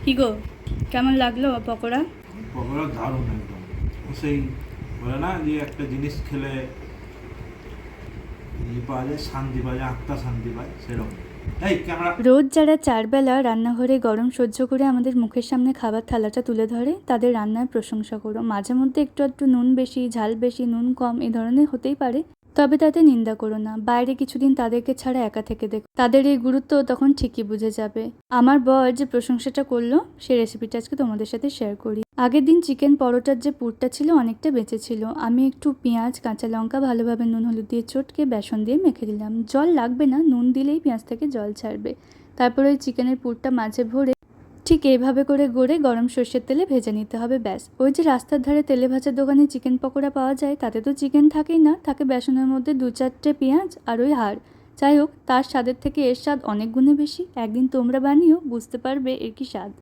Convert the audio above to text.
কি গো, কেমন লাগলো পকোড়া? পকোড়া দারুণ একদম। সেই বলে না যে একটা জিনিস খেলে পাওয়া যায়, শান্তি পাওয়া যায়, আত্মা শান্তি পায়, সেরকম। এই ক্যামেরা। রোজ যারা চারবেলা রান্নাঘরে গরম সহ্য করে আমাদের মুখের সামনে খাবার থালাটা তুলে ধরে, তাদের রান্নার প্রশংসা করো। মাঝে মধ্যে একটু একটু নুন বেশি, ঝাল বেশি, নুন কম এ ধরনের হতেই পারে, তবে তাতে নিন্দা করো না। বাইরে কিছুদিন তাদেরকে ছাড়া একা থেকে দেখো, তাদের এই গুরুত্ব তখন ঠিকই বুঝে যাবে। আমার বর যে প্রশংসাটা করলো, সেই রেসিপিটা আজকে তোমাদের সাথে শেয়ার করি। আগের দিন চিকেন পরোটার যে পুরটা ছিল অনেকটা বেঁচে ছিল। আমি একটু পেঁয়াজ, কাঁচা লঙ্কা ভালোভাবে নুন হলুদ দিয়ে চটকে বেসন দিয়ে মেখে দিলাম। জল লাগবে না, নুন দিলেই পেঁয়াজ থেকে জল ছাড়বে। তারপর ওই চিকেনের পুরটা মাঝে ভরে ঠিক এইভাবে করে গড়ে গরম সর্ষের তেলে ভেজে নিতে হবে, ব্যাস। ওই যে রাস্তার ধারে তেলে ভাজার দোকানে চিকেন পকোড়া পাওয়া যায়, তাতে তো চিকেন থাকেই না, থাকে বেসনের মধ্যে 2-4টে পেঁয়াজ আর ওই হাড়। যাই হোক, তার স্বাদের থেকে এর স্বাদ অনেক গুণে বেশি। একদিন তোমরা বানিও, বুঝতে পারবে এর কি স্বাদ।